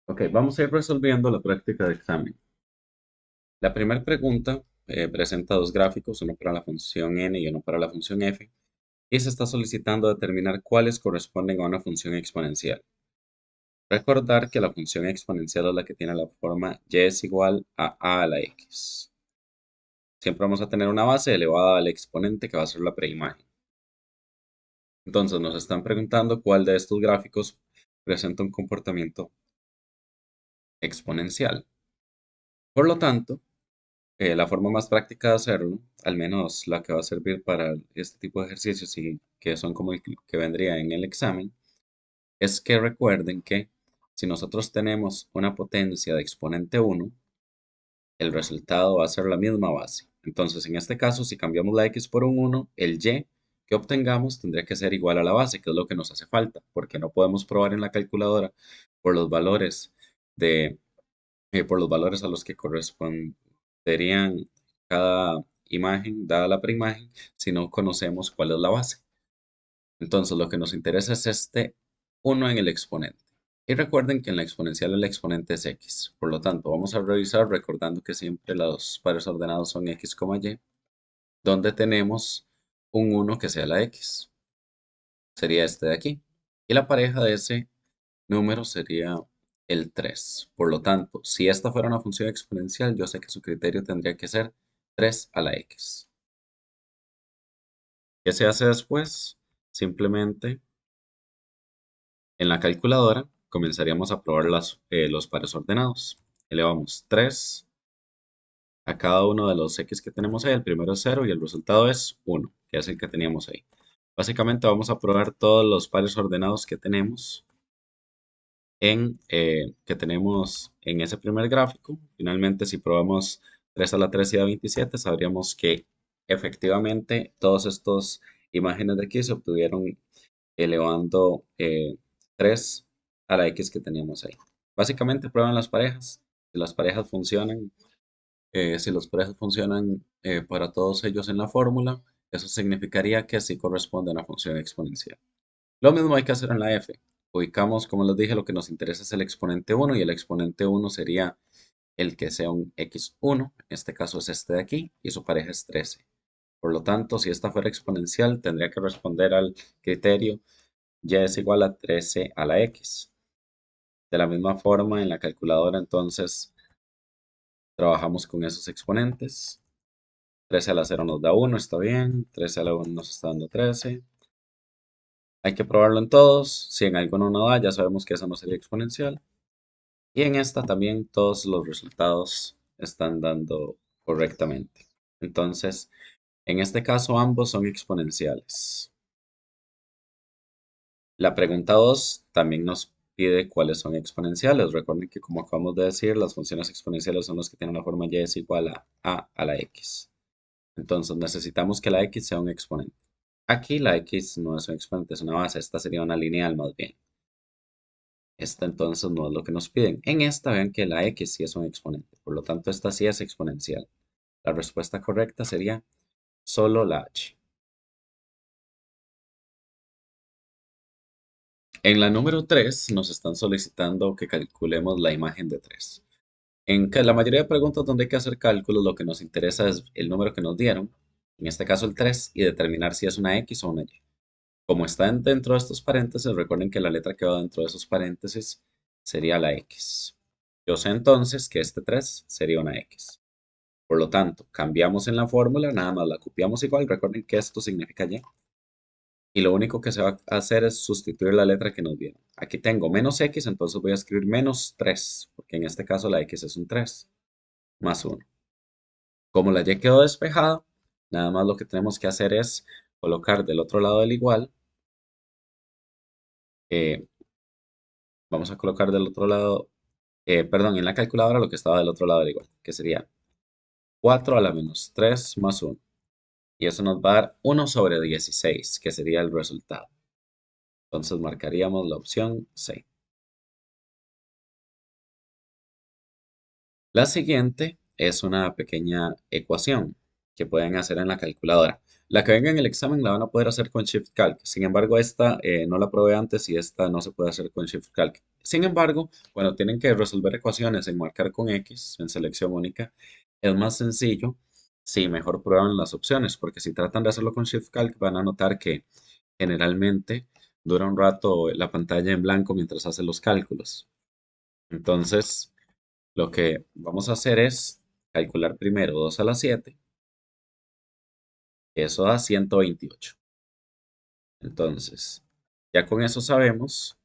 Ok, vamos a ir resolviendo la práctica de examen. La primera pregunta presenta dos gráficos, uno para la función n y uno para la función f, y se está solicitando determinar cuáles corresponden a una función exponencial. Recordar que la función exponencial es la que tiene la forma y es igual a la x. Siempre vamos a tener una base elevada al exponente que va a ser la preimagen. Entonces nos están preguntando cuál de estos gráficos presenta un comportamiento exponencial. Por lo tanto, la forma más práctica de hacerlo, al menos la que va a servir para este tipo de ejercicios y que son como el que vendría en el examen, es que recuerden que si nosotros tenemos una potencia de exponente 1, el resultado va a ser la misma base. Entonces, en este caso, si cambiamos la x por un 1, el y que obtengamos tendría que ser igual a la base, que es lo que nos hace falta, porque no podemos probar en la calculadora por los valores de por los valores a los que corresponderían cada imagen, dada la preimagen, si no conocemos cuál es la base. Entonces, lo que nos interesa es este 1 en el exponente. Y recuerden que en la exponencial el exponente es x. Por lo tanto, vamos a revisar recordando que siempre los pares ordenados son x, y, donde tenemos un 1 que sea la x. Sería este de aquí. Y la pareja de ese número sería el 3. Por lo tanto, si esta fuera una función exponencial, yo sé que su criterio tendría que ser 3 a la x. ¿Qué se hace después? Simplemente en la calculadora comenzaríamos a probar los pares ordenados. Elevamos 3 a cada uno de los x que tenemos ahí. El primero es 0 y el resultado es 1, que es el que teníamos ahí. Básicamente vamos a probar todos los pares ordenados que tenemos en ese primer gráfico. Finalmente, si probamos 3 a la 3 y a 27, sabríamos que efectivamente todas estas imágenes de aquí se obtuvieron elevando 3 a la x que teníamos ahí. Básicamente prueban las parejas. Si las parejas funcionan, para todos ellos en la fórmula, eso significaría que sí corresponde a una función exponencial. Lo mismo hay que hacer en la f. Ubicamos, como les dije, lo que nos interesa es el exponente 1 y el exponente 1 sería el que sea un x1, en este caso es este de aquí, y su pareja es 13. Por lo tanto, si esta fuera exponencial, tendría que responder al criterio y es igual a 13 a la x. De la misma forma, en la calculadora, entonces, trabajamos con esos exponentes. 13 a la 0 nos da 1, está bien. 13 a la 1 nos está dando 13. Hay que probarlo en todos. Si en alguno no da, ya sabemos que esa no sería exponencial. Y en esta también todos los resultados están dando correctamente. Entonces, en este caso ambos son exponenciales. La pregunta 2 también nos pide cuáles son exponenciales. Recuerden que como acabamos de decir, las funciones exponenciales son las que tienen la forma y es igual a la x. Entonces necesitamos que la x sea un exponente. Aquí la x no es un exponente, es una base. Esta sería una lineal más bien. Esta entonces no es lo que nos piden. En esta vean que la x sí es un exponente. Por lo tanto, esta sí es exponencial. La respuesta correcta sería solo la h. En la número 3 nos están solicitando que calculemos la imagen de 3. En la mayoría de preguntas donde hay que hacer cálculos, lo que nos interesa es el número que nos dieron, en este caso el 3, y determinar si es una X o una Y. Como está dentro de estos paréntesis, recuerden que la letra que va dentro de esos paréntesis sería la X. Yo sé entonces que este 3 sería una X. Por lo tanto, cambiamos en la fórmula, nada más la copiamos igual. Recuerden que esto significa Y. Y lo único que se va a hacer es sustituir la letra que nos dieron. Aquí tengo menos X, entonces voy a escribir menos 3, porque en este caso la X es un 3, más 1. Como la Y quedó despejada, nada más lo que tenemos que hacer es colocar del otro lado del igual. eh, Vamos a colocar del otro lado, perdón, en la calculadora lo que estaba del otro lado del igual, que sería 4 a la menos 3 más 1. Y eso nos va a dar 1 sobre 16, que sería el resultado. Entonces marcaríamos la opción C. La siguiente es una pequeña ecuación que pueden hacer en la calculadora. La que venga en el examen la van a poder hacer con Shift Calc. Sin embargo, esta no la probé antes y esta no se puede hacer con Shift Calc. Sin embargo, cuando tienen que resolver ecuaciones en marcar con X, en selección única, es más sencillo si mejor prueban las opciones, porque si tratan de hacerlo con Shift Calc van a notar que generalmente dura un rato la pantalla en blanco mientras hace los cálculos. Entonces, lo que vamos a hacer es calcular primero 2 a la 7, eso da 128. Entonces, ya con eso sabemos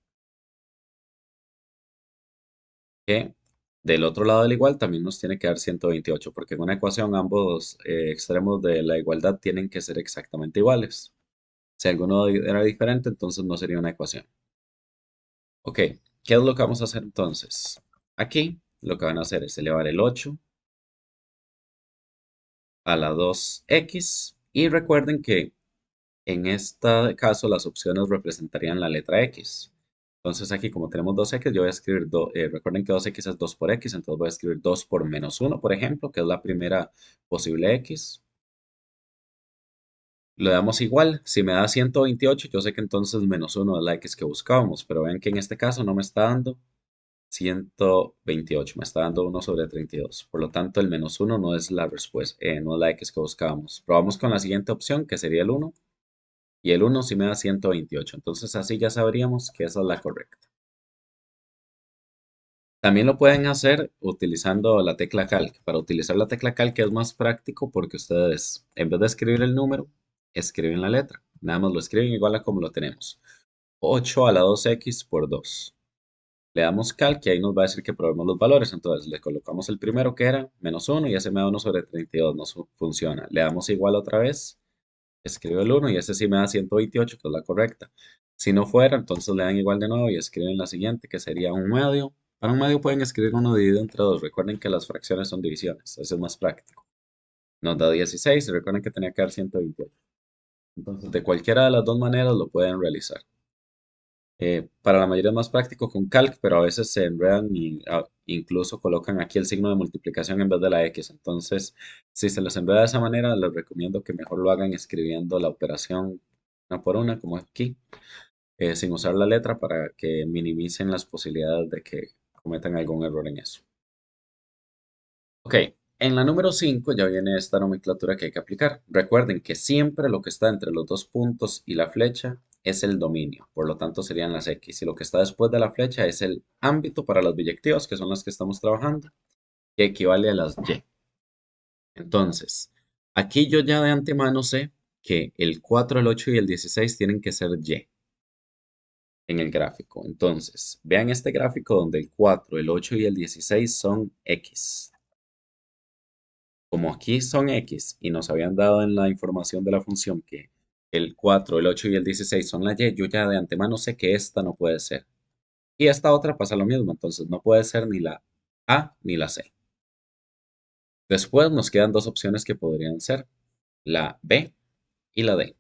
que del otro lado del igual también nos tiene que dar 128, porque en una ecuación ambos extremos de la igualdad tienen que ser exactamente iguales. Si alguno era diferente, entonces no sería una ecuación. Ok, ¿qué es lo que vamos a hacer entonces? Aquí lo que van a hacer es elevar el 8 a la 2x y recuerden que en este caso las opciones representarían la letra x. Entonces aquí como tenemos 2x, yo voy a escribir, recuerden que 2x es 2 por x, entonces voy a escribir 2 por menos 1, por ejemplo, que es la primera posible x. Le damos igual, si me da 128, yo sé que entonces menos 1 es la x que buscábamos, pero ven que en este caso no me está dando 128, me está dando 1 sobre 32. Por lo tanto, el menos 1 no es la respuesta, no es la x que buscábamos. Probamos con la siguiente opción, que sería el 1, y el 1 sí me da 128. Entonces así ya sabríamos que esa es la correcta. También lo pueden hacer utilizando la tecla calc. Para utilizar la tecla calc es más práctico porque ustedes, en vez de escribir el número, escriben la letra. Nada más lo escriben igual a como lo tenemos. 8 a la 2x por 2. Le damos calc y ahí nos va a decir que probemos los valores. Entonces le colocamos el primero que era menos 1 y ese me da 1 sobre 32. No funciona. Le damos igual otra vez. Escribo el 1 y ese sí me da 128, que es la correcta. Si no fuera, entonces le dan igual de nuevo y escriben la siguiente, que sería un medio. Para un medio pueden escribir uno dividido entre 2. Recuerden que las fracciones son divisiones. Eso es más práctico. Nos da 16 y recuerden que tenía que dar 128. Entonces, de cualquiera de las dos maneras lo pueden realizar. Para la mayoría es más práctico con calc, pero a veces se enredan y incluso colocan aquí el signo de multiplicación en vez de la X. Entonces, si se les enreda de esa manera, les recomiendo que mejor lo hagan escribiendo la operación una por una, como aquí, sin usar la letra para que minimicen las posibilidades de que cometan algún error en eso. Ok, en la número 5 ya viene esta nomenclatura que hay que aplicar. Recuerden que siempre lo que está entre los dos puntos y la flecha es el dominio, por lo tanto serían las X. Y lo que está después de la flecha es el ámbito para las biyectivas, que son las que estamos trabajando, que equivale a las Y. Entonces, aquí yo ya de antemano sé que el 4, el 8 y el 16 tienen que ser Y en el gráfico. Entonces, vean este gráfico donde el 4, el 8 y el 16 son X. Como aquí son X y nos habían dado en la información de la función que el 4, el 8 y el 16 son la Y, yo ya de antemano sé que esta no puede ser. Y esta otra pasa lo mismo, entonces no puede ser ni la A ni la C. Después nos quedan dos opciones que podrían ser la B y la D.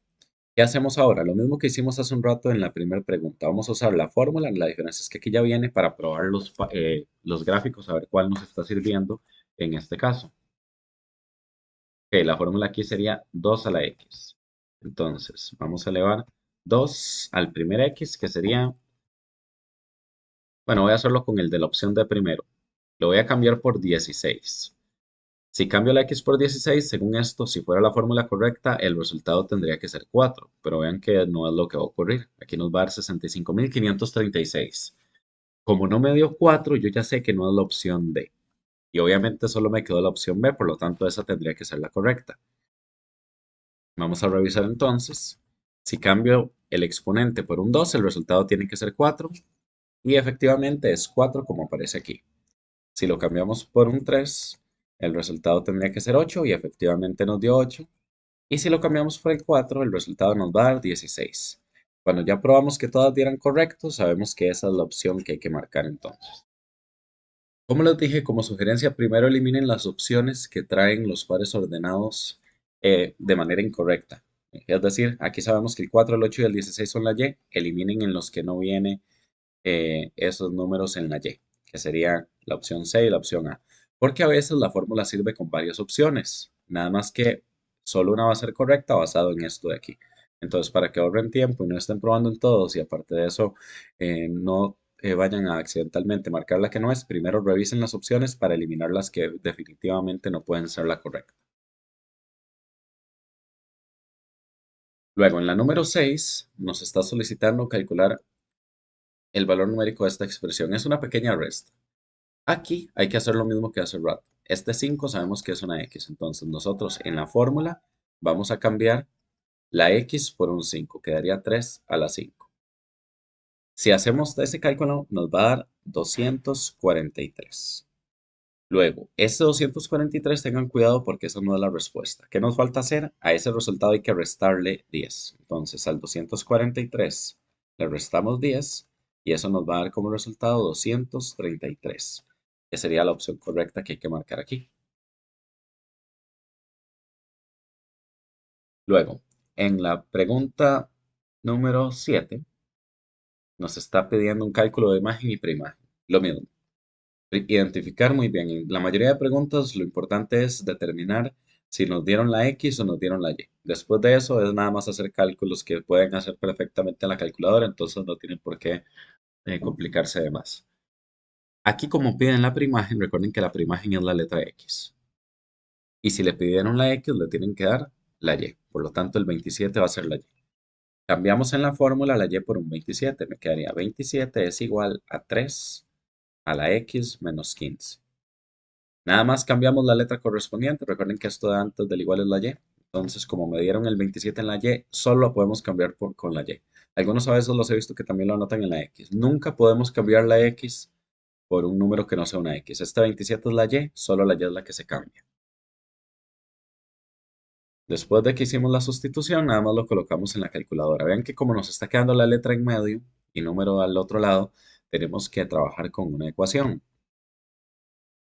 ¿Qué hacemos ahora? Lo mismo que hicimos hace un rato en la primera pregunta. Vamos a usar la fórmula, la diferencia es que aquí ya viene para probar los gráficos, a ver cuál nos está sirviendo en este caso. Ok, la fórmula aquí sería 2 a la x. Entonces, vamos a elevar 2 al primer x, que sería, bueno, voy a hacerlo con el de la opción de primero. Lo voy a cambiar por 16. Si cambio la x por 16, según esto, si fuera la fórmula correcta, el resultado tendría que ser 4. Pero vean que no es lo que va a ocurrir. Aquí nos va a dar 65.536. Como no me dio 4, yo ya sé que no es la opción D. Y obviamente solo me quedó la opción B, por lo tanto esa tendría que ser la correcta. Vamos a revisar entonces. Si cambio el exponente por un 2, el resultado tiene que ser 4. Y efectivamente es 4 como aparece aquí. Si lo cambiamos por un 3, el resultado tendría que ser 8 y efectivamente nos dio 8. Y si lo cambiamos por el 4, el resultado nos va a dar 16. Cuando ya probamos que todas dieran correcto, sabemos que esa es la opción que hay que marcar entonces. Como les dije, como sugerencia, primero eliminen las opciones que traen los pares ordenados de manera incorrecta. Es decir, aquí sabemos que el 4, el 8 y el 16 son la Y, eliminen en los que no vienen esos números en la Y, que sería la opción C y la opción A. Porque a veces la fórmula sirve con varias opciones, nada más que solo una va a ser correcta basado en esto de aquí. Entonces, para que ahorren tiempo y no estén probando en todos y aparte de eso, no vayan a accidentalmente marcar la que no es, primero revisen las opciones para eliminar las que definitivamente no pueden ser la correcta. Luego, en la número 6 nos está solicitando calcular el valor numérico de esta expresión. Es una pequeña resta. Aquí hay que hacer lo mismo que hace rato. Este 5 sabemos que es una X, entonces nosotros en la fórmula vamos a cambiar la X por un 5, quedaría 3 a la 5. Si hacemos ese cálculo nos va a dar 243. Luego, este 243 tengan cuidado porque esa no es la respuesta. ¿Qué nos falta hacer? A ese resultado hay que restarle 10. Entonces al 243 le restamos 10 y eso nos va a dar como resultado 233, que sería la opción correcta que hay que marcar aquí. Luego, en la pregunta número 7 nos está pidiendo un cálculo de imagen y preimagen. Lo mismo. Identificar muy bien. En la mayoría de preguntas lo importante es determinar si nos dieron la X o nos dieron la Y. Después de eso es nada más hacer cálculos que pueden hacer perfectamente en la calculadora, entonces no tienen por qué complicarse de más. Aquí como piden la preimagen, recuerden que la preimagen es la letra X. Y si le pidieron la X, le tienen que dar la Y. Por lo tanto, el 27 va a ser la Y. Cambiamos en la fórmula la Y por un 27. Me quedaría 27 es igual a 3 a la X menos 15. Nada más cambiamos la letra correspondiente. Recuerden que esto de antes del igual es la Y. Entonces, como me dieron el 27 en la Y, solo lo podemos cambiar con la Y. Algunos a veces los he visto que también lo anotan en la X. Nunca podemos cambiar la X por un número que no sea una X. Este 27 es la Y, solo la Y es la que se cambia. Después de que hicimos la sustitución, nada más lo colocamos en la calculadora. Vean que como nos está quedando la letra en medio y número al otro lado, tenemos que trabajar con una ecuación.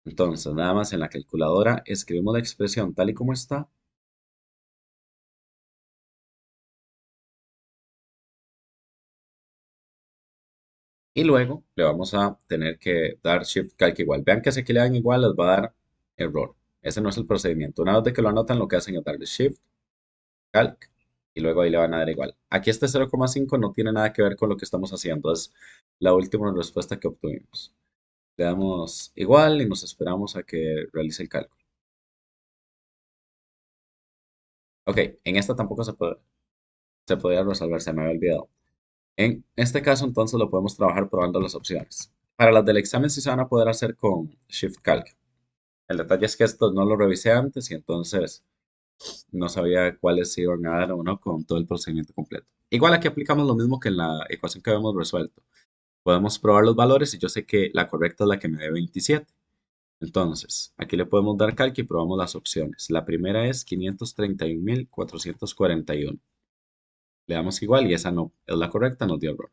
Entonces, nada más en la calculadora escribimos la expresión tal y como está y luego le vamos a tener que dar Shift Calc igual. Vean que si aquí le dan igual les va a dar error. Ese no es el procedimiento. Una vez de que lo anotan, lo que hacen es darle Shift Calc y luego ahí le van a dar igual. Aquí este 0,5 no tiene nada que ver con lo que estamos haciendo. Es la última respuesta que obtuvimos. Le damos igual y nos esperamos a que realice el cálculo. Ok, en esta tampoco se podía resolver, se me había olvidado. En este caso, entonces lo podemos trabajar probando las opciones. Para las del examen sí se van a poder hacer con Shift Calc. El detalle es que esto no lo revisé antes y entonces no sabía cuáles se iban a dar o no con todo el procedimiento completo. Igual aquí aplicamos lo mismo que en la ecuación que habíamos resuelto. Podemos probar los valores y yo sé que la correcta es la que me dé 27. Entonces, aquí le podemos dar calque y probamos las opciones. La primera es 531.441. Le damos igual y esa no es la correcta, nos dio error.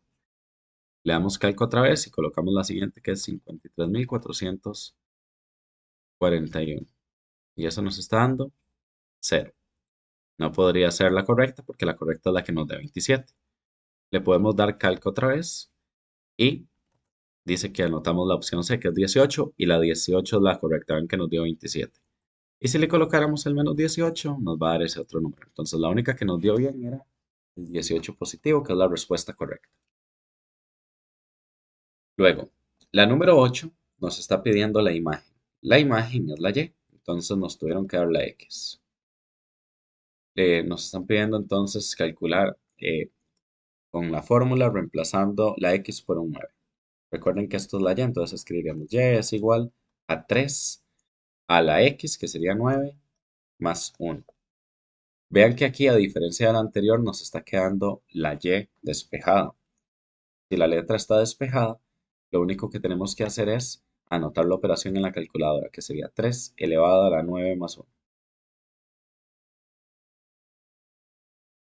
Le damos calco otra vez y colocamos la siguiente que es 53.441. Y eso nos está dando 0. No podría ser la correcta porque la correcta es la que nos da 27. Le podemos dar calco otra vez y dice que anotamos la opción C que es 18 y la 18 es la correcta, ven que nos dio 27. Y si le colocáramos el menos 18 nos va a dar ese otro número. Entonces la única que nos dio bien era el 18 positivo, que es la respuesta correcta. Luego, la número 8 nos está pidiendo la imagen. La imagen es la Y, entonces nos tuvieron que dar la X. Nos están pidiendo entonces calcular con la fórmula reemplazando la X por un 9. Recuerden que esto es la Y, entonces escribiríamos Y es igual a 3 a la X, que sería 9, más 1. Vean que aquí, a diferencia de la anterior, nos está quedando la Y despejada. Si la letra está despejada, lo único que tenemos que hacer es anotar la operación en la calculadora, que sería 3 elevado a la 9 más 1.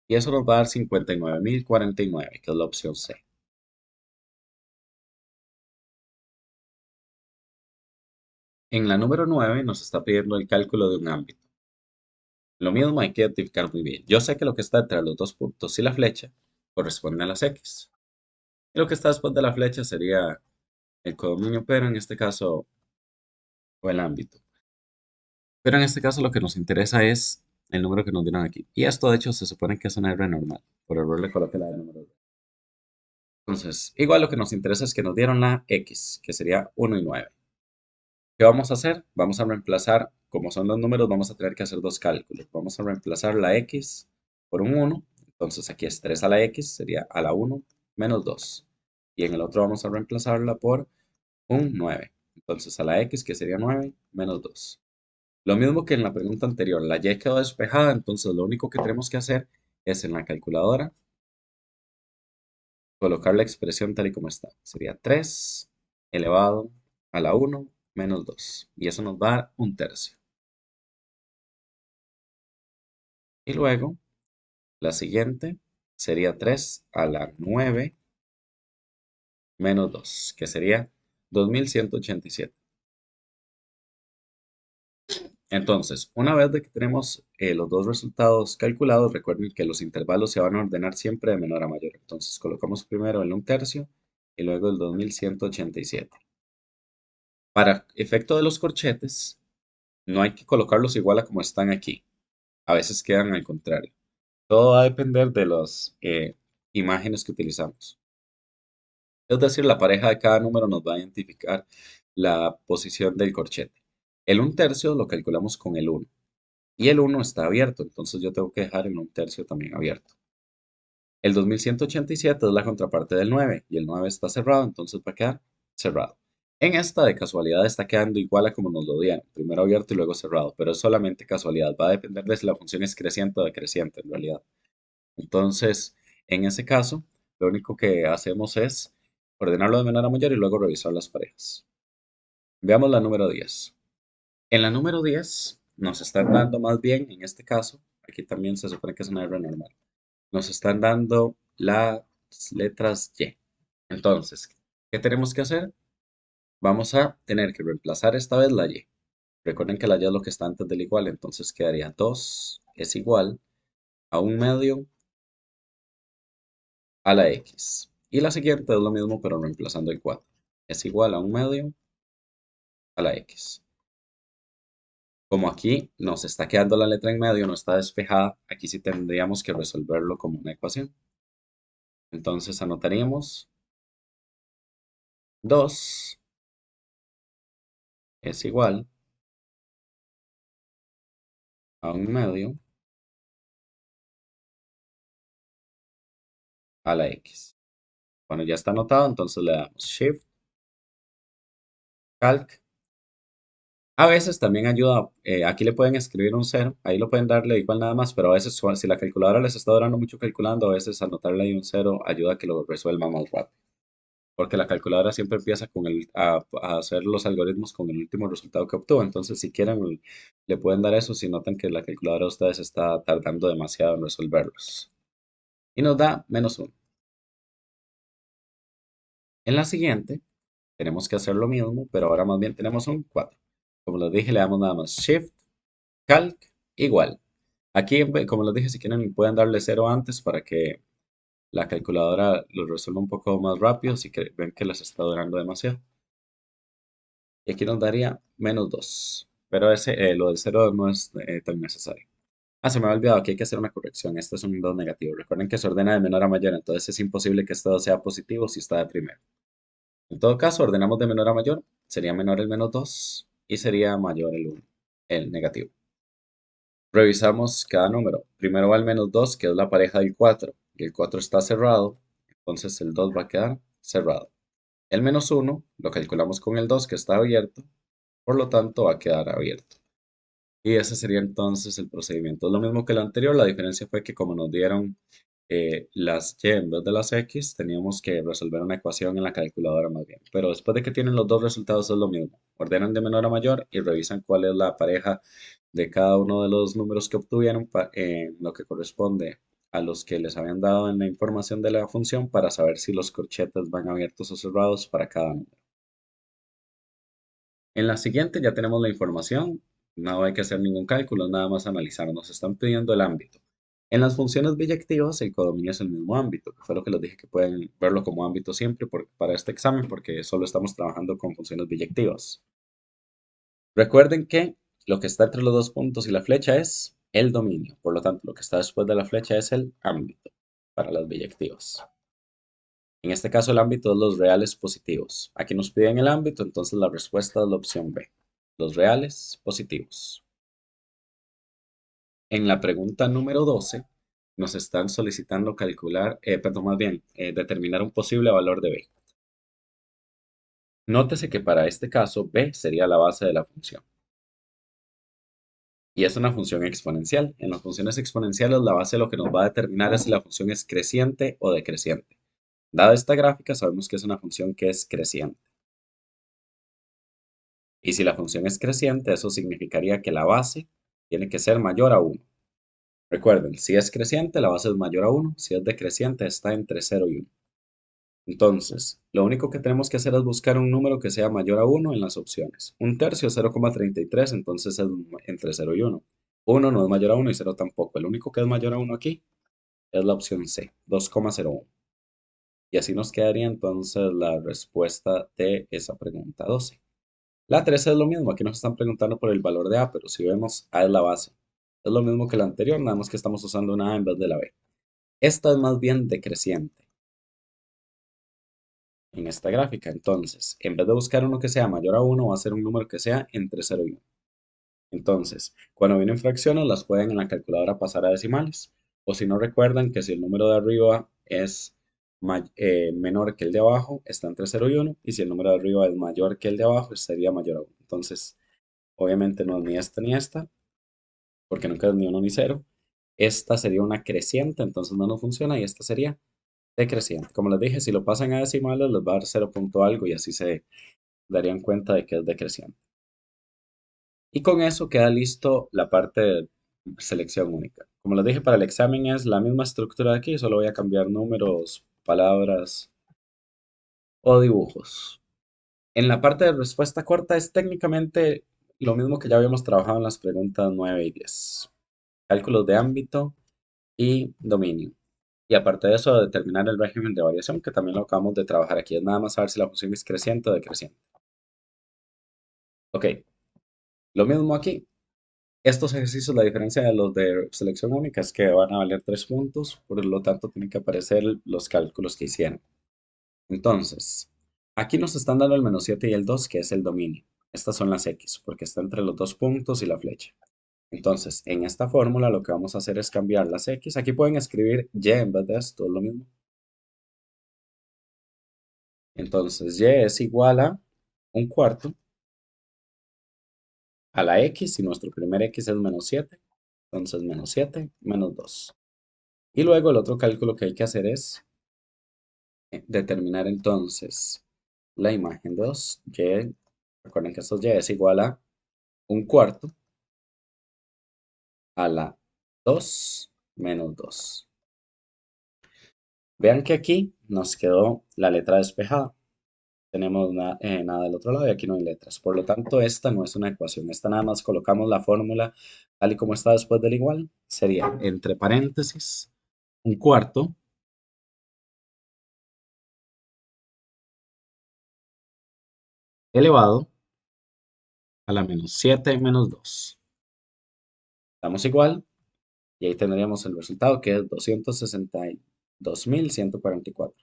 Y eso nos va a dar 59.049, que es la opción C. En la número 9 nos está pidiendo el cálculo de un ámbito. Lo mismo hay que identificar muy bien. Yo sé que lo que está entre los dos puntos y la flecha corresponde a las X. Y lo que está después de la flecha sería el codominio, pero en este caso, o el ámbito. Pero en este caso lo que nos interesa es el número que nos dieron aquí. Y esto de hecho se supone que es una R normal. Por error le coloqué la de número. Entonces, igual lo que nos interesa es que nos dieron la X, que sería 1 y 9. ¿Qué vamos a hacer? Vamos a reemplazar, como son los números, vamos a tener que hacer dos cálculos. Vamos a reemplazar la X por un 1. Entonces aquí es 3 a la X, sería a la 1 menos 2. Y en el otro vamos a reemplazarla por un 9. Entonces a la X, que sería 9 menos 2. Lo mismo que en la pregunta anterior, la Y quedó despejada, entonces lo único que tenemos que hacer es en la calculadora colocar la expresión tal y como está. Sería 3 elevado a la 1 menos 2. Y eso nos va a dar un tercio. Y luego, la siguiente sería 3 a la 9 menos 2, que sería 2187. Entonces, una vez de que tenemos los dos resultados calculados, recuerden que los intervalos se van a ordenar siempre de menor a mayor. Entonces, colocamos primero el un tercio y luego el 2187. Para efecto de los corchetes, no hay que colocarlos igual a como están aquí. A veces quedan al contrario. Todo va a depender de las imágenes que utilizamos. Es decir, la pareja de cada número nos va a identificar la posición del corchete. El un tercio lo calculamos con el uno. Y el uno está abierto, entonces yo tengo que dejar el un tercio también abierto. El 2187 es la contraparte del 9 y el 9 está cerrado, entonces va a quedar cerrado. En esta de casualidad está quedando igual a como nos lo dieron, primero abierto y luego cerrado, pero es solamente casualidad, va a depender de si la función es creciente o decreciente en realidad. Entonces, en ese caso, lo único que hacemos es ordenarlo de menor a mayor y luego revisar las parejas. Veamos la número 10. En la número 10 nos están dando más bien, en este caso, aquí también se supone que es una R normal, nos están dando las letras Y. Entonces, ¿qué tenemos que hacer? Vamos a tener que reemplazar esta vez la Y. Recuerden que la Y es lo que está antes del igual, entonces quedaría 2 es igual a un medio a la X. Y la siguiente es lo mismo, pero reemplazando el 4. Es igual a un medio a la X. Como aquí nos está quedando la letra en medio, no está despejada, aquí sí tendríamos que resolverlo como una ecuación. Entonces anotaríamos 2 es igual a un medio a la X. Cuando ya está anotado, entonces le damos Shift, Calc. A veces también ayuda, aquí le pueden escribir un cero, ahí lo pueden darle igual nada más, pero a veces si la calculadora les está durando mucho calculando, a veces anotarle ahí un cero ayuda a que lo resuelva más rápido. Porque la calculadora siempre empieza a hacer los algoritmos con el último resultado que obtuvo. Entonces, si quieren, le pueden dar eso si notan que la calculadora de ustedes está tardando demasiado en resolverlos. Y nos da -1. En la siguiente, tenemos que hacer lo mismo, pero ahora más bien tenemos un 4. Como les dije, le damos nada más Shift, Calc, igual. Aquí, como les dije, si quieren, pueden darle cero antes para que la calculadora lo resuelva un poco más rápido si ven que les está durando demasiado. Y aquí nos daría -2. Pero lo del cero no es tan necesario. Ah, se me había olvidado que hay que hacer una corrección. Este es un 2 negativo. Recuerden que se ordena de menor a mayor, entonces es imposible que este 2 sea positivo si está de primero. En todo caso, ordenamos de menor a mayor. Sería menor el -2 y sería mayor el 1, el negativo. Revisamos cada número. Primero va el -2, que es la pareja del 4. Y el 4 está cerrado, entonces el 2 va a quedar cerrado. El -1 lo calculamos con el 2 que está abierto, por lo tanto va a quedar abierto. Y ese sería entonces el procedimiento. Es lo mismo que el anterior, la diferencia fue que como nos dieron las y en vez de las x, teníamos que resolver una ecuación en la calculadora más bien. Pero después de que tienen los dos resultados es lo mismo. Ordenan de menor a mayor y revisan cuál es la pareja de cada uno de los números que obtuvieron en lo que corresponde a los que les habían dado en la información de la función para saber si los corchetes van abiertos o cerrados para cada número. En la siguiente ya tenemos la información, no hay que hacer ningún cálculo, nada más analizar. Nos están pidiendo el ámbito. En las funciones biyectivas, el codominio es el mismo ámbito, que fue lo que les dije que pueden verlo como ámbito siempre para este examen, porque solo estamos trabajando con funciones biyectivas. Recuerden que lo que está entre los dos puntos y la flecha es el dominio. Por lo tanto, lo que está después de la flecha es el ámbito para las biyectivas. En este caso, el ámbito es los reales positivos. Aquí nos piden el ámbito, entonces la respuesta es la opción B, los reales positivos. En la pregunta número 12, nos están solicitando calcular, perdón, más bien, determinar un posible valor de b. Nótese que para este caso b sería la base de la función. Y es una función exponencial. En las funciones exponenciales, la base lo que nos va a determinar es si la función es creciente o decreciente. Dada esta gráfica, sabemos que es una función que es creciente. Y si la función es creciente, eso significaría que la base tiene que ser mayor a 1. Recuerden, si es creciente, la base es mayor a 1. Si es decreciente, está entre 0 y 1. Entonces, lo único que tenemos que hacer es buscar un número que sea mayor a 1 en las opciones. Un tercio es 0,33, entonces es entre 0 y 1. 1 no es mayor a 1 y 0 tampoco. El único que es mayor a 1 aquí es la opción C, 2,01. Y así nos quedaría entonces la respuesta de esa pregunta 12. La 13 es lo mismo, aquí nos están preguntando por el valor de A, pero si vemos A es la base. Es lo mismo que la anterior, nada más que estamos usando una A en vez de la B. Esta es más bien decreciente en esta gráfica. Entonces, en vez de buscar uno que sea mayor a 1, va a ser un número que sea entre 0 y 1. Entonces, cuando vienen fracciones, las pueden en la calculadora pasar a decimales. O si no recuerdan que si el número de arriba es menor que el de abajo, está entre 0 y 1. Y si el número de arriba es mayor que el de abajo, sería mayor a 1. Entonces, obviamente no es ni esta ni esta, porque nunca es ni 1 ni 0. Esta sería una creciente, entonces no nos funciona. Y esta sería decreciente. Como les dije, si lo pasan a decimales, les va a dar 0 punto algo y así se darían cuenta de que es decreciente. Y con eso queda listo la parte de selección única. Como les dije, para el examen es la misma estructura de aquí, solo voy a cambiar números, palabras o dibujos. En la parte de respuesta corta es técnicamente lo mismo que ya habíamos trabajado en las preguntas 9 y 10. Cálculos de ámbito y dominio. Y aparte de eso, determinar el régimen de variación, que también lo acabamos de trabajar aquí. Es nada más saber si la función es creciente o decreciente. Ok, lo mismo aquí. Estos ejercicios, la diferencia de los de selección única es que van a valer 3 puntos, por lo tanto tienen que aparecer los cálculos que hicieron. Entonces, aquí nos están dando el -7 y el 2, que es el dominio. Estas son las X, porque está entre los dos puntos y la flecha. Entonces, en esta fórmula lo que vamos a hacer es cambiar las X. Aquí pueden escribir Y en vez de esto, es lo mismo. Entonces, Y es igual a un cuarto a la X, y nuestro primer X es -7. Entonces, -7 menos 2. Y luego el otro cálculo que hay que hacer es determinar entonces la imagen 2, y, recuerden que esto y es igual a un cuarto a la 2 menos 2. Vean que aquí nos quedó la letra despejada. Tenemos nada del otro lado y aquí no hay letras. Por lo tanto, esta no es una ecuación. Esta nada más colocamos la fórmula tal y como está después del igual. Sería entre paréntesis un cuarto elevado a la -7 menos 2. Damos igual. Y ahí tendríamos el resultado que es 262.144.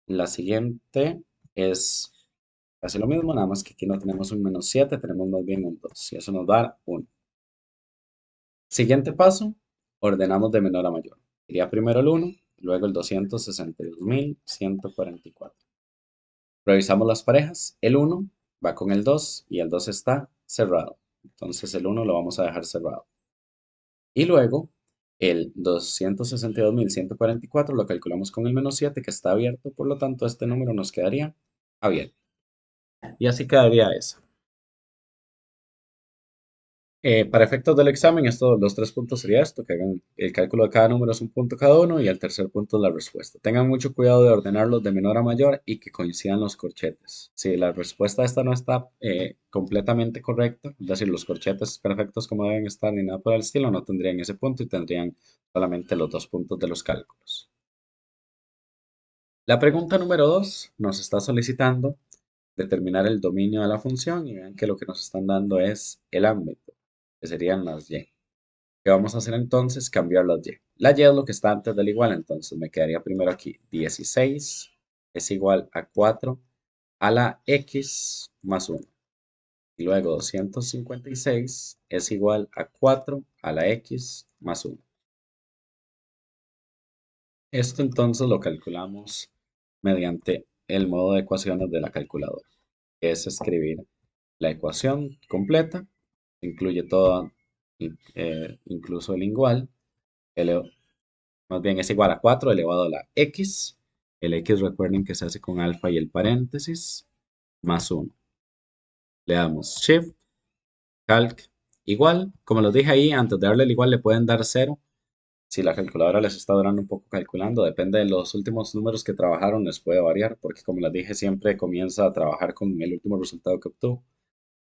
La siguiente es casi lo mismo, nada más que aquí no tenemos un -7, tenemos más bien un 2. Y eso nos da 1. Siguiente paso, ordenamos de menor a mayor. Iría primero el 1, luego el 262.144. Revisamos las parejas. El 1 va con el 2 y el 2 está cerrado. Entonces el 1 lo vamos a dejar cerrado. Y luego el 262.144 lo calculamos con el -7 que está abierto, por lo tanto este número nos quedaría abierto. Y así quedaría eso. Para efectos del examen, los 3 puntos sería esto, que hagan el cálculo de cada número es un punto cada uno y el tercer punto es la respuesta. Tengan mucho cuidado de ordenarlos de menor a mayor y que coincidan los corchetes. Si la respuesta esta no está completamente correcta, es decir, los corchetes perfectos como deben estar ni nada por el estilo, no tendrían ese punto y tendrían solamente los 2 puntos de los cálculos. La pregunta número 2 nos está solicitando determinar el dominio de la función y vean que lo que nos están dando es el ámbito, que serían las y. ¿Qué vamos a hacer entonces? Cambiar las y. La y es lo que está antes del igual, entonces me quedaría primero aquí 16 es igual a 4 a la x más 1. Y luego 256 es igual a 4 a la x más 1. Esto entonces lo calculamos mediante el modo de ecuaciones de la calculadora, que es escribir la ecuación completa, incluye todo, incluso el igual, más bien es igual a 4 elevado a la x. El x recuerden que se hace con alfa y el paréntesis, más 1. Le damos shift, calc, igual. Como les dije ahí, antes de darle el igual le pueden dar 0. Si la calculadora les está durando un poco calculando, depende de los últimos números que trabajaron, les puede variar, porque como les dije, siempre comienza a trabajar con el último resultado que obtuvo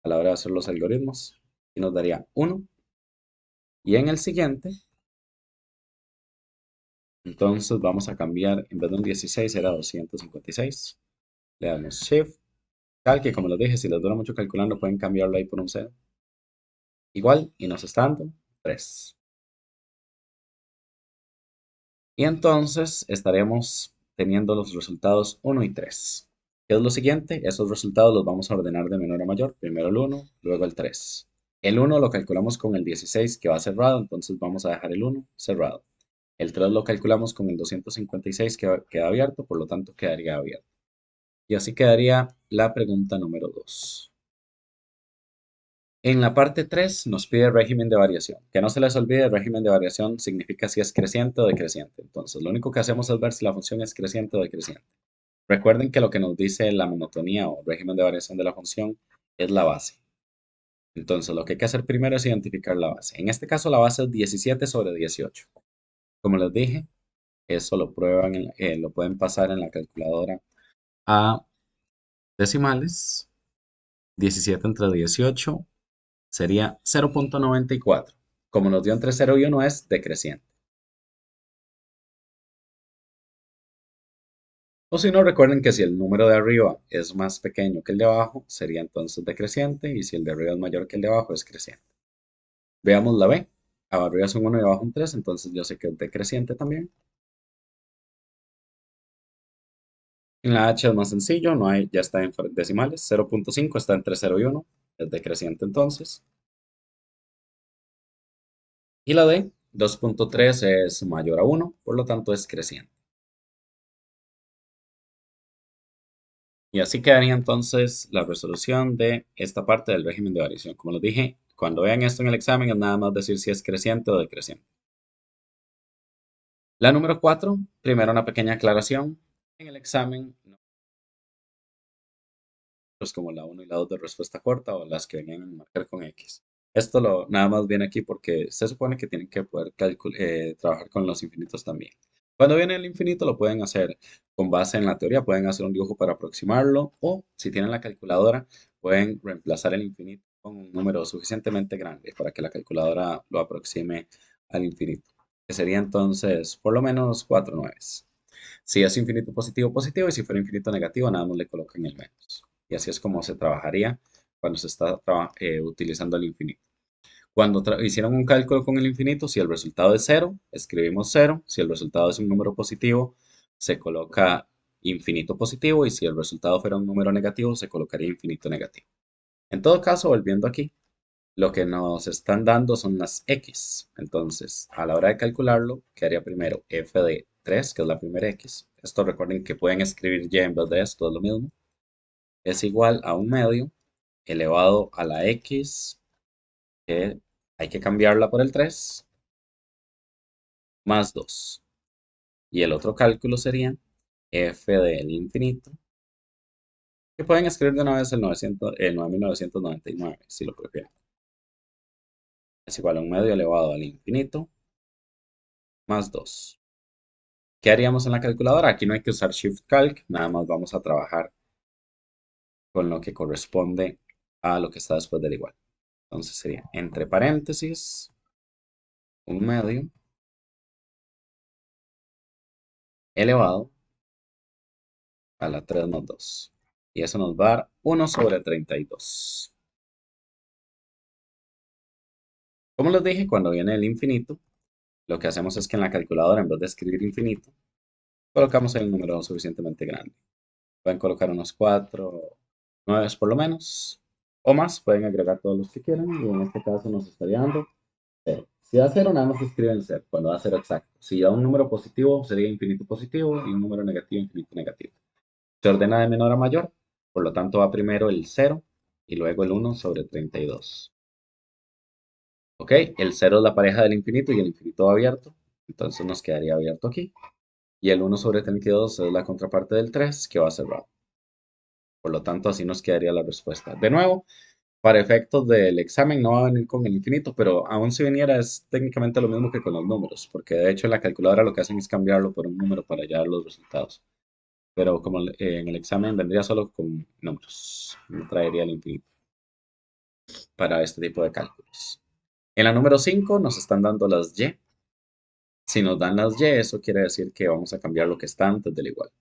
a la hora de hacer los algoritmos. Y nos daría 1. Y en el siguiente, entonces vamos a cambiar, en vez de un 16 era 256. Le damos Shift, Calc, que como les dije, si les dura mucho calculando, pueden cambiarlo ahí por un 0. Igual, y nos está dando 3. Y entonces estaremos teniendo los resultados 1 y 3. ¿Qué es lo siguiente? Esos resultados los vamos a ordenar de menor a mayor. Primero el 1, luego el 3. El 1 lo calculamos con el 16 que va cerrado, entonces vamos a dejar el 1 cerrado. El 3 lo calculamos con el 256 que queda abierto, por lo tanto quedaría abierto. Y así quedaría la pregunta número 2. En la parte 3 nos pide régimen de variación. Que no se les olvide, el régimen de variación significa si es creciente o decreciente. Entonces, lo único que hacemos es ver si la función es creciente o decreciente. Recuerden que lo que nos dice la monotonía o régimen de variación de la función es la base. Entonces, lo que hay que hacer primero es identificar la base. En este caso, la base es 17 sobre 18. Como les dije, eso lo prueban, lo pueden pasar en la calculadora a decimales. 17 entre 18 sería 0.94. Como nos dio entre 0 y 1 es decreciente. O si no, recuerden que si el número de arriba es más pequeño que el de abajo, sería entonces decreciente, y si el de arriba es mayor que el de abajo, es creciente. Veamos la B. Arriba es un 1 y abajo un 3, entonces yo sé que es decreciente también. En la H es más sencillo, no hay, ya está en decimales. 0.5 está entre 0 y 1, es decreciente entonces. Y la D, 2.3 es mayor a 1, por lo tanto es creciente. Y así quedaría entonces la resolución de esta parte del régimen de variación. Como les dije, cuando vean esto en el examen es nada más decir si es creciente o decreciente. La número 4, primero una pequeña aclaración. En el examen, no es como la 1 y la 2 de respuesta corta o las que venían en marcar con X. Esto nada más viene aquí porque se supone que tienen que poder trabajar con los infinitos también. Cuando viene el infinito lo pueden hacer con base en la teoría, pueden hacer un dibujo para aproximarlo, o si tienen la calculadora pueden reemplazar el infinito con un número suficientemente grande para que la calculadora lo aproxime al infinito, que sería entonces por lo menos 4 nueves. Si es infinito positivo, positivo, y si fuera infinito negativo, nada más le colocan el menos. Y así es como se trabajaría cuando se está utilizando el infinito. Cuando hicieron un cálculo con el infinito, si el resultado es cero, escribimos cero. Si el resultado es un número positivo, se coloca infinito positivo. Y si el resultado fuera un número negativo, se colocaría infinito negativo. En todo caso, volviendo aquí, lo que nos están dando son las x. Entonces, a la hora de calcularlo, quedaría primero f de 3, que es la primera x. Esto recuerden que pueden escribir y en vez de esto, es lo mismo. Es igual a un medio elevado a la x, que hay que cambiarla por el 3, más 2. Y el otro cálculo sería f del infinito, que pueden escribir de una vez el 9999, si lo prefieren. Es igual a un medio elevado al infinito, más 2. ¿Qué haríamos en la calculadora? Aquí no hay que usar Shift Calc, nada más vamos a trabajar con lo que corresponde a lo que está después del igual. Entonces sería entre paréntesis, un medio elevado a la 3 más 2. Y eso nos va a dar 1 sobre 32. Como les dije, cuando viene el infinito, lo que hacemos es que en la calculadora, en vez de escribir infinito, colocamos ahí un número suficientemente grande. Pueden colocar unos 4, 9 por lo menos, o más, pueden agregar todos los que quieran, y en este caso nos estaría dando 0. Si da 0, nada más escriben 0, cuando da 0 exacto. Si da un número positivo, sería infinito positivo, y un número negativo, infinito negativo. Se ordena de menor a mayor, por lo tanto va primero el 0 y luego el 1 sobre 32. ¿Ok? El 0 es la pareja del infinito y el infinito va abierto, entonces nos quedaría abierto aquí. Y el 1 sobre 32 es la contraparte del 3 que va cerrado. Por lo tanto, así nos quedaría la respuesta. De nuevo, para efectos del examen no va a venir con el infinito, pero aún si viniera es técnicamente lo mismo que con los números, porque de hecho en la calculadora lo que hacen es cambiarlo por un número para hallar los resultados. Pero como en el examen vendría solo con números, no traería el infinito para este tipo de cálculos. En la número 5 nos están dando las y. Si nos dan las y, eso quiere decir que vamos a cambiar lo que está antes del igual.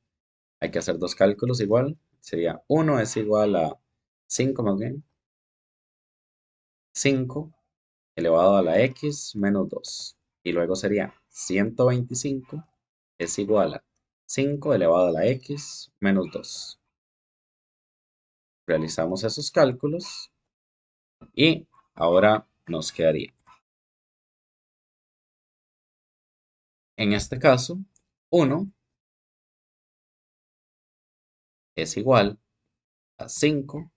Hay que hacer dos cálculos igual. Sería 1 es igual a 5 más bien. 5 elevado a la x menos 2. Y luego sería 125 es igual a 5 elevado a la x menos 2. Realizamos esos cálculos y ahora nos quedaría. En este caso, 1 es igual a 5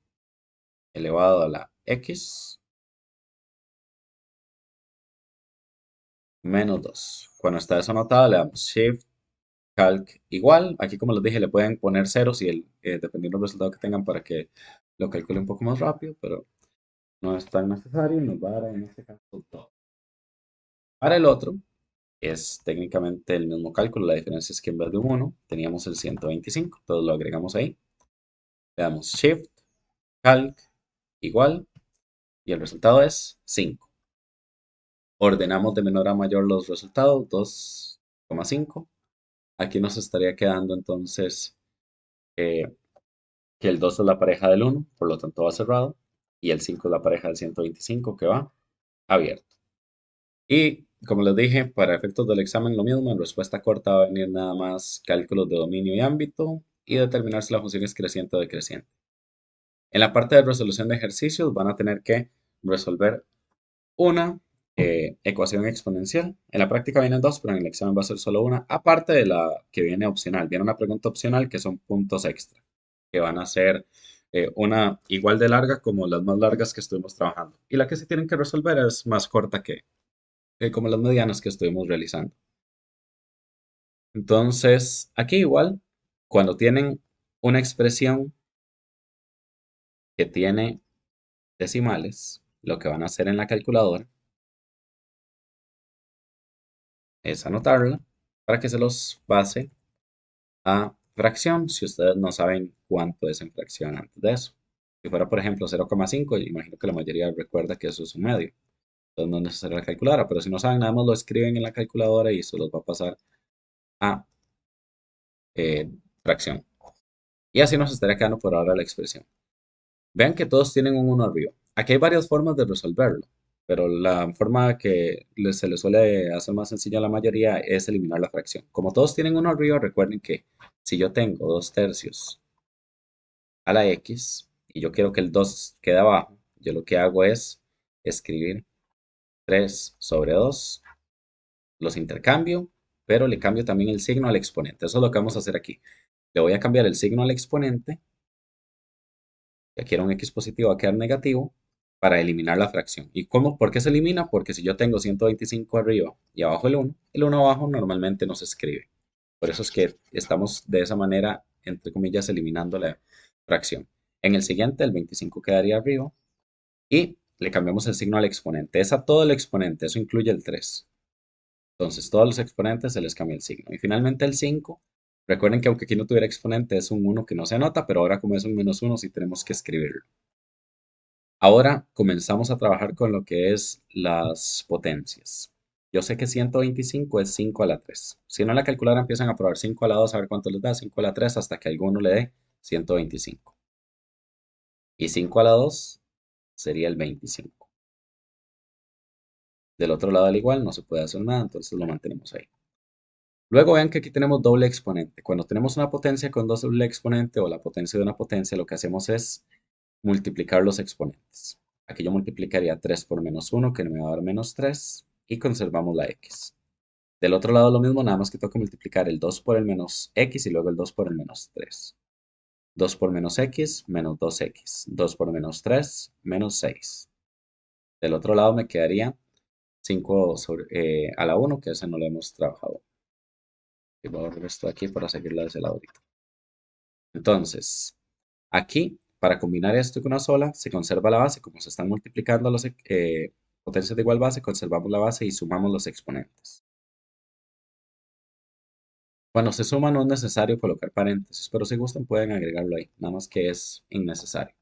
elevado a la x menos 2. Cuando está eso anotado, le damos Shift, Calc igual. Aquí, como les dije, le pueden poner ceros y dependiendo del resultado que tengan para que lo calcule un poco más rápido, pero no es tan necesario y nos va a dar en este caso todo. Para el otro, es técnicamente el mismo cálculo, la diferencia es que en vez de un 1 teníamos el 125, entonces lo agregamos ahí, le damos Shift, Calc igual y el resultado es 5. Ordenamos de menor a mayor los resultados, 2,5. Aquí nos estaría quedando entonces eh, que el 2 es la pareja del 1, por lo tanto va cerrado, y el 5 es la pareja del 125 que va abierto. Y como les dije, para efectos del examen lo mismo, en respuesta corta va a venir nada más cálculos de dominio y ámbito y determinar si la función es creciente o decreciente. En la parte de resolución de ejercicios van a tener que resolver una ecuación exponencial. En la práctica vienen dos, pero en el examen va a ser solo una, aparte de la que viene opcional. Viene una pregunta opcional que son puntos extra, que van a ser una igual de larga como las más largas que estuvimos trabajando. Y la que se tienen que resolver es más corta que como las medianas que estuvimos realizando. Entonces, aquí igual, cuando tienen una expresión que tiene decimales, lo que van a hacer en la calculadora es anotarla para que se los pase a fracción si ustedes no saben cuánto es en fracción antes de eso. Si fuera, por ejemplo, 0,5, imagino que la mayoría recuerda que eso es un medio. Entonces no es necesario la calculadora, pero si no saben, nada más lo escriben en la calculadora y se los va a pasar a eh, fracción. Y así nos estaría quedando por ahora la expresión. Vean que todos tienen un 1 arriba. Aquí hay varias formas de resolverlo, pero la forma que se les suele hacer más sencilla a la mayoría es eliminar la fracción. Como todos tienen 1 arriba, recuerden que si yo tengo 2 tercios a la x y yo quiero que el 2 quede abajo, yo lo que hago es escribir 3 sobre 2, los intercambio, pero le cambio también el signo al exponente. Eso es lo que vamos a hacer aquí. Le voy a cambiar el signo al exponente, que aquí era un x positivo, va a quedar negativo, para eliminar la fracción. ¿Y cómo? ¿Por qué se elimina? Porque si yo tengo 125 arriba y abajo el 1 abajo normalmente no se escribe. Por eso es que estamos de esa manera, entre comillas, eliminando la fracción. En el siguiente, el 25 quedaría arriba y le cambiamos el signo al exponente. Es a todo el exponente, eso incluye el 3. Entonces, todos los exponentes se les cambia el signo. Y finalmente el 5. Recuerden que aunque aquí no tuviera exponente, es un 1 que no se anota, pero ahora como es un menos 1, sí tenemos que escribirlo. Ahora comenzamos a trabajar con lo que es las potencias. Yo sé que 125 es 5 a la 3. Si no en la calculadora empiezan a probar 5 a la 2 a ver cuánto les da, 5 a la 3 hasta que alguno le dé 125. Y 5 a la 2 sería el 25. Del otro lado al igual no se puede hacer nada, entonces lo mantenemos ahí. Luego vean que aquí tenemos doble exponente. Cuando tenemos una potencia con doble exponente o la potencia de una potencia, lo que hacemos es multiplicar los exponentes. Aquí yo multiplicaría 3 por -1, que me va a dar -3, y conservamos la x. Del otro lado lo mismo, nada más que tengo que multiplicar el 2 por el menos x y luego el 2 por el -3. 2 por menos x, menos 2x. 2 por -3, -6. Del otro lado me quedaría 5 a la 1, que ese no lo hemos trabajado. Y voy a borrar esto aquí para seguirla de ese lado ahorita. Entonces, aquí, para combinar esto con una sola, se conserva la base. Como se están multiplicando las potencias de igual base, conservamos la base y sumamos los exponentes. Cuando se suma no es necesario colocar paréntesis, pero si gustan pueden agregarlo ahí, nada más que es innecesario.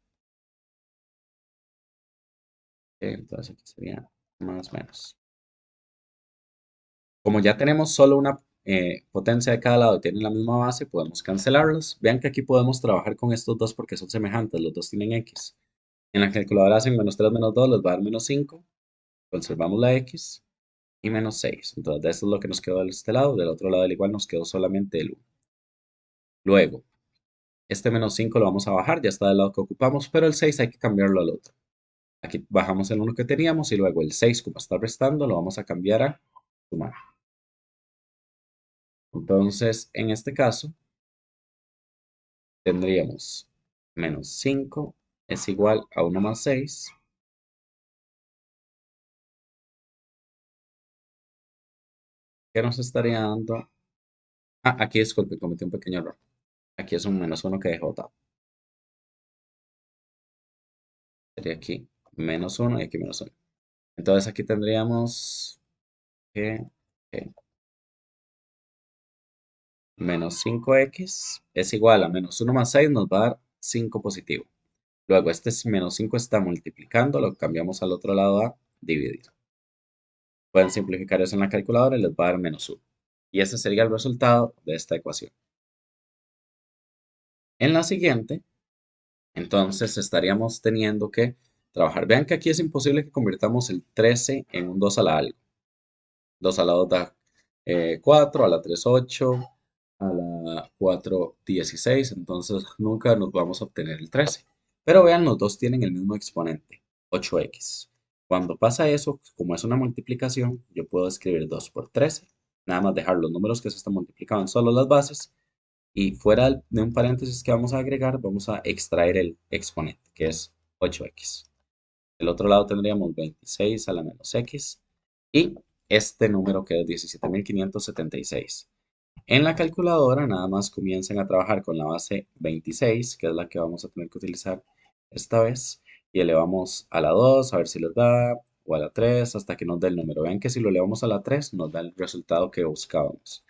Entonces aquí sería más o menos. Como ya tenemos solo una potencia de cada lado y tienen la misma base, podemos cancelarlos. Vean que aquí podemos trabajar con estos dos porque son semejantes, los dos tienen x. En la calculadora hacen -3 menos 2, les va a dar -5. Conservamos la x y -6. Entonces, de esto es lo que nos quedó de este lado. Del otro lado del igual nos quedó solamente el 1. Luego, este -5 lo vamos a bajar, ya está del lado que ocupamos, pero el 6 hay que cambiarlo al otro. Aquí bajamos el 1 que teníamos y luego el 6, como está restando, lo vamos a cambiar a sumar. Entonces, en este caso, tendríamos -5 es igual a 1 más 6, que nos estaría dando... Ah, aquí disculpe, cometí un pequeño error. Aquí es un -1 que dejé botado. Sería aquí -1 y aquí -1. Entonces aquí tendríamos que -5x es igual a -1 más 6 nos va a dar 5 positivo. Luego este -5 está multiplicando, lo cambiamos al otro lado a dividir. Pueden simplificar eso en la calculadora y les va a dar -1. Y ese sería el resultado de esta ecuación. En la siguiente, entonces estaríamos teniendo que trabajar. Vean que aquí es imposible que convirtamos el 13 en un 2 a la algo. 2 a la 2 da 4, a la 3 8, a la 4 16, entonces nunca nos vamos a obtener el 13. Pero vean, los dos tienen el mismo exponente, 8x. Cuando pasa eso, como es una multiplicación, yo puedo escribir 2 por 13, nada más dejar los números que se están multiplicando en solo las bases, y fuera de un paréntesis que vamos a agregar, vamos a extraer el exponente, que es 8x. Del otro lado tendríamos 26 a la menos x y este número que es 17.576. En la calculadora nada más comiencen a trabajar con la base 26, que es la que vamos a tener que utilizar esta vez, y elevamos a la 2 a ver si les da, o a la 3 hasta que nos dé el número. Vean que si lo elevamos a la 3 nos da el resultado que buscábamos.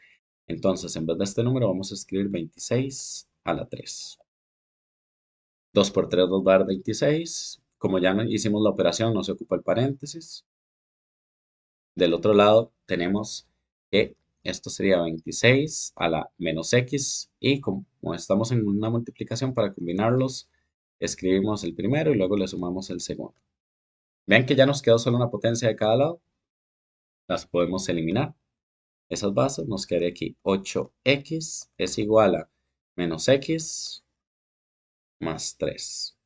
Entonces, en vez de este número vamos a escribir 26 a la 3. 2 por 3 nos va a dar 26. Como ya hicimos la operación, no se ocupa el paréntesis. Del otro lado tenemos que esto sería 26 a la menos x y como estamos en una multiplicación para combinarlos, escribimos el primero y luego le sumamos el segundo. Vean que ya nos quedó solo una potencia de cada lado. Las podemos eliminar. Esas bases nos quedaría aquí 8x es igual a menos x más 3.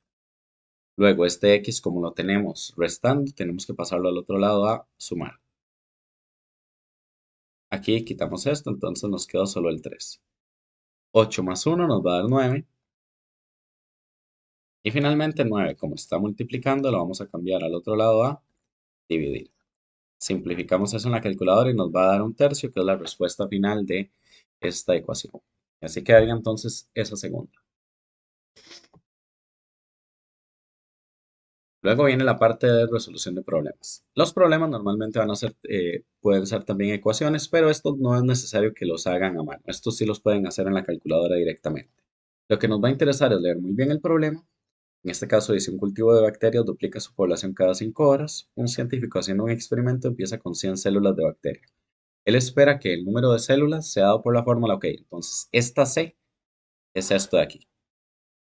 Luego este x como lo tenemos restando, tenemos que pasarlo al otro lado a sumar. Aquí quitamos esto, entonces nos quedó solo el 3. 8 más 1 nos va a dar 9. Y finalmente 9, como está multiplicando, lo vamos a cambiar al otro lado a dividir. Simplificamos eso en la calculadora y nos va a dar un tercio, que es la respuesta final de esta ecuación. Así quedaría entonces esa segunda. Luego viene la parte de resolución de problemas. Los problemas normalmente van a ser, pueden ser también ecuaciones, pero estos no es necesario que los hagan a mano. Estos sí los pueden hacer en la calculadora directamente. Lo que nos va a interesar es leer muy bien el problema. En este caso dice un cultivo de bacterias duplica su población cada 5 horas. Un científico haciendo un experimento empieza con 100 células de bacteria. Él espera que el número de células sea dado por la fórmula, ok, entonces esta C es esto de aquí,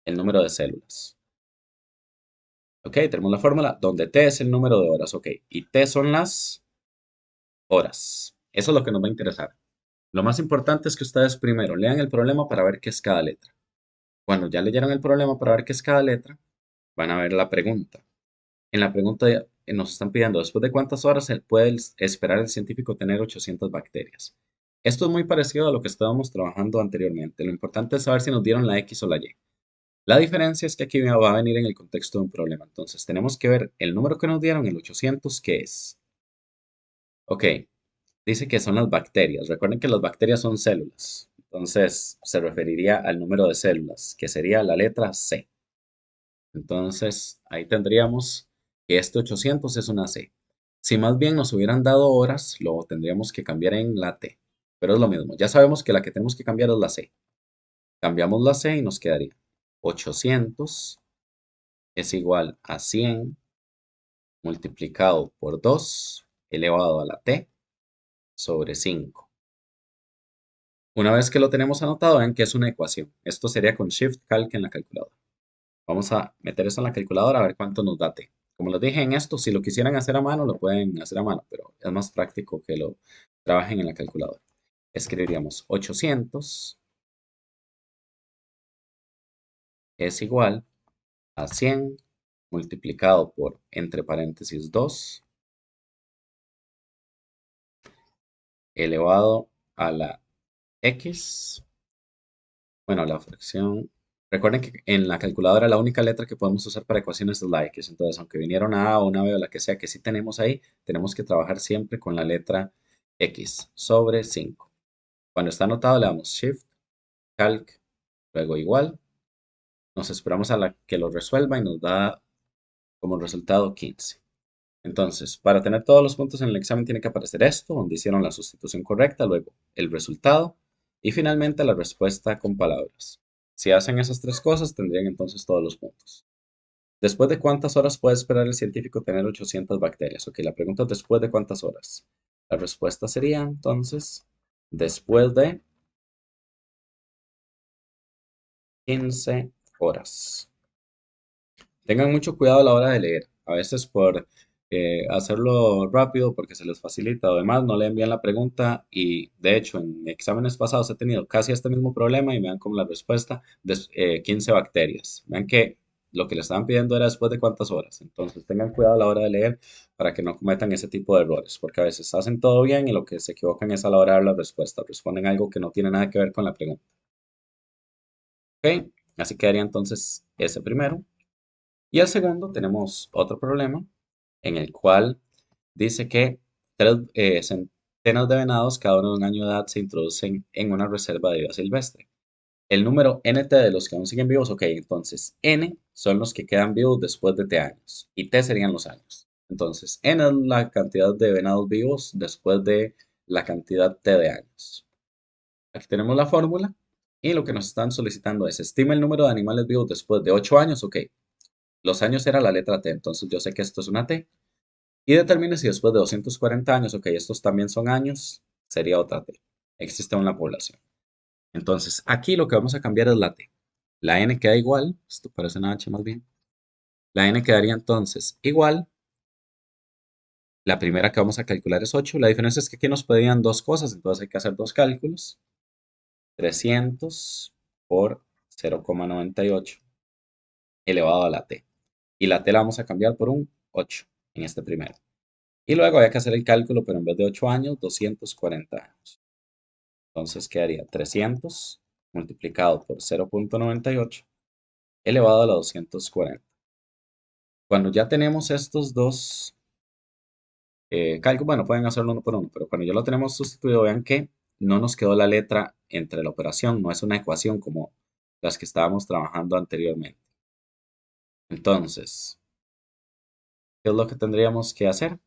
el número de células. Ok, tenemos la fórmula donde t es el número de horas. Ok, y t son las horas. Eso es lo que nos va a interesar. Lo más importante es que ustedes primero lean el problema para ver qué es cada letra. Cuando ya leyeron el problema para ver qué es cada letra, van a ver la pregunta. En la pregunta nos están pidiendo, ¿después de cuántas horas se puede esperar el científico tener 800 bacterias? Esto es muy parecido a lo que estábamos trabajando anteriormente. Lo importante es saber si nos dieron la X o la Y. La diferencia es que aquí va a venir en el contexto de un problema. Entonces, tenemos que ver el número que nos dieron, el 800, ¿qué es? Ok, dice que son las bacterias. Recuerden que las bacterias son células. Entonces, se referiría al número de células, que sería la letra C. Entonces, ahí tendríamos que este 800 es una C. Si más bien nos hubieran dado horas, lo tendríamos que cambiar en la T. Pero es lo mismo. Ya sabemos que la que tenemos que cambiar es la C. Cambiamos la C y nos quedaría 800 es igual a 100 multiplicado por 2 elevado a la T sobre 5. Una vez que lo tenemos anotado, ven que es una ecuación. Esto sería con Shift Calc en la calculadora. Vamos a meter eso en la calculadora a ver cuánto nos da T. Como les dije en esto, si lo quisieran hacer a mano, lo pueden hacer a mano, pero es más práctico que lo trabajen en la calculadora. Escribiríamos 800 es igual a 100 multiplicado por, entre paréntesis, 2 elevado a la X. Bueno, la fracción. Recuerden que en la calculadora la única letra que podemos usar para ecuaciones es la X. Entonces, aunque viniera una A o una B o la que sea que sí tenemos ahí, tenemos que trabajar siempre con la letra X sobre 5. Cuando está anotado, le damos Shift, Calc, luego igual. Nos esperamos a la que lo resuelva y nos da como resultado 15. Entonces, para tener todos los puntos en el examen tiene que aparecer esto, donde hicieron la sustitución correcta, luego el resultado y finalmente la respuesta con palabras. Si hacen esas tres cosas, tendrían entonces todos los puntos. ¿Después de cuántas horas puede esperar el científico tener 800 bacterias? Ok, la pregunta es ¿después de cuántas horas? La respuesta sería entonces después de 15 horas. Tengan mucho cuidado a la hora de leer. A veces por hacerlo rápido porque se les facilita. Además, no leen bien la pregunta y de hecho en exámenes pasados he tenido casi este mismo problema y me dan como la respuesta de 15 bacterias. Vean que lo que le estaban pidiendo era después de cuántas horas. Entonces tengan cuidado a la hora de leer para que no cometan ese tipo de errores porque a veces hacen todo bien y lo que se equivocan es a la hora de dar la respuesta. Responden algo que no tiene nada que ver con la pregunta. Ok, así quedaría entonces ese primero. Y el segundo tenemos otro problema en el cual dice que tres centenas de venados cada uno de un año de edad se introducen en una reserva de vida silvestre. El número NT de los que aún siguen vivos, ok, entonces N son los que quedan vivos después de T años y T serían los años. Entonces N es la cantidad de venados vivos después de la cantidad T de años. Aquí tenemos la fórmula y lo que nos están solicitando es estima el número de animales vivos después de 8 años, ok. Los años era la letra T, entonces yo sé que esto es una T. Y determine si después de 240 años, ok, estos también son años, sería otra T. Existe una población. Entonces, aquí lo que vamos a cambiar es la T. La N queda igual, esto parece una H más bien. La N quedaría entonces igual. La primera que vamos a calcular es 8. La diferencia es que aquí nos pedían dos cosas, entonces hay que hacer dos cálculos. 300 por 0,98 elevado a la T. Y la T la vamos a cambiar por un 8 en este primero. Y luego había que hacer el cálculo, pero en vez de 8 años, 240 años. Entonces quedaría 300 multiplicado por 0,98 elevado a la 240. Cuando ya tenemos estos dos cálculos, bueno, pueden hacerlo uno por uno, pero cuando ya lo tenemos sustituido, vean que no nos quedó la letra entre la operación, no es una ecuación como las que estábamos trabajando anteriormente. Entonces, ¿qué es lo que tendríamos que hacer?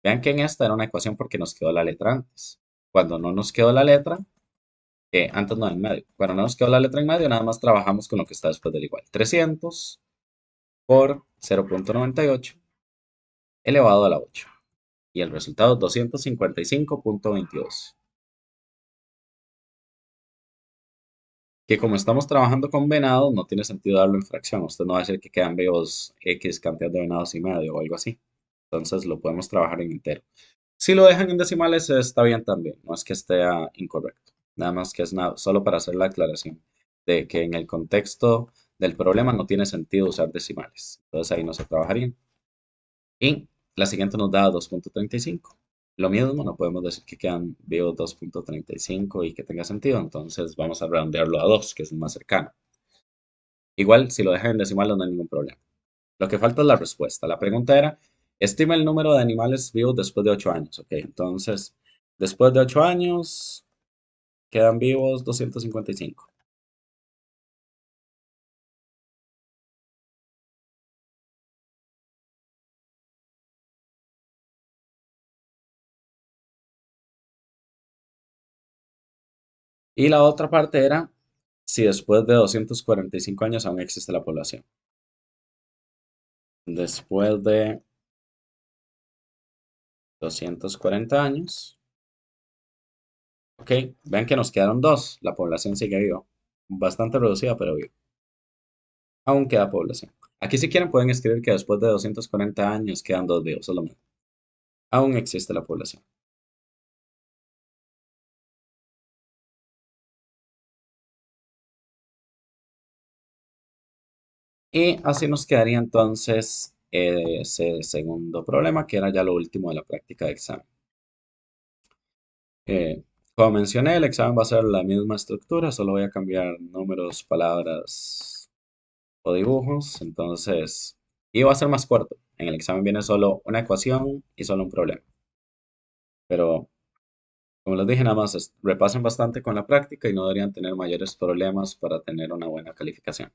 Vean que en esta era una ecuación porque nos quedó la letra antes. Cuando no nos quedó la letra, antes no en medio. Cuando no nos quedó la letra en medio, nada más trabajamos con lo que está después del igual. 300 por 0,98 elevado a la 8. Y el resultado es 255,22. que como estamos trabajando con venados, no tiene sentido darlo en fracción. Usted no va a decir que quedan vivos X cantidad de venados y medio o algo así. Entonces lo podemos trabajar en entero. Si lo dejan en decimales, está bien también. No es que esté incorrecto. Nada más que es nada, solo para hacer la aclaración de que en el contexto del problema no tiene sentido usar decimales. Entonces ahí no se trabajaría. Y la siguiente nos da 2.35. Lo mismo, no podemos decir que quedan vivos 2.35 y que tenga sentido. Entonces vamos a redondearlo a 2, que es el más cercano. Igual, si lo dejan en decimales no hay ningún problema. Lo que falta es la respuesta. La pregunta era, estima el número de animales vivos después de 8 años. Ok, entonces, después de 8 años, quedan vivos 255. Y la otra parte era si después de 245 años aún existe la población. Después de 240 años, ok, vean que nos quedaron dos. La población sigue viva. Bastante reducida, pero viva. Aún queda población. Aquí si quieren pueden escribir que después de 240 años quedan dos vivos, es lo mismo. Aún existe la población. Y así nos quedaría entonces ese segundo problema, que era ya lo último de la práctica de examen. Como mencioné, el examen va a ser la misma estructura, solo voy a cambiar números, palabras o dibujos. Entonces, y va a ser más corto. En el examen viene solo una ecuación y solo un problema. Pero, como les dije, nada más repasen bastante con la práctica y no deberían tener mayores problemas para tener una buena calificación.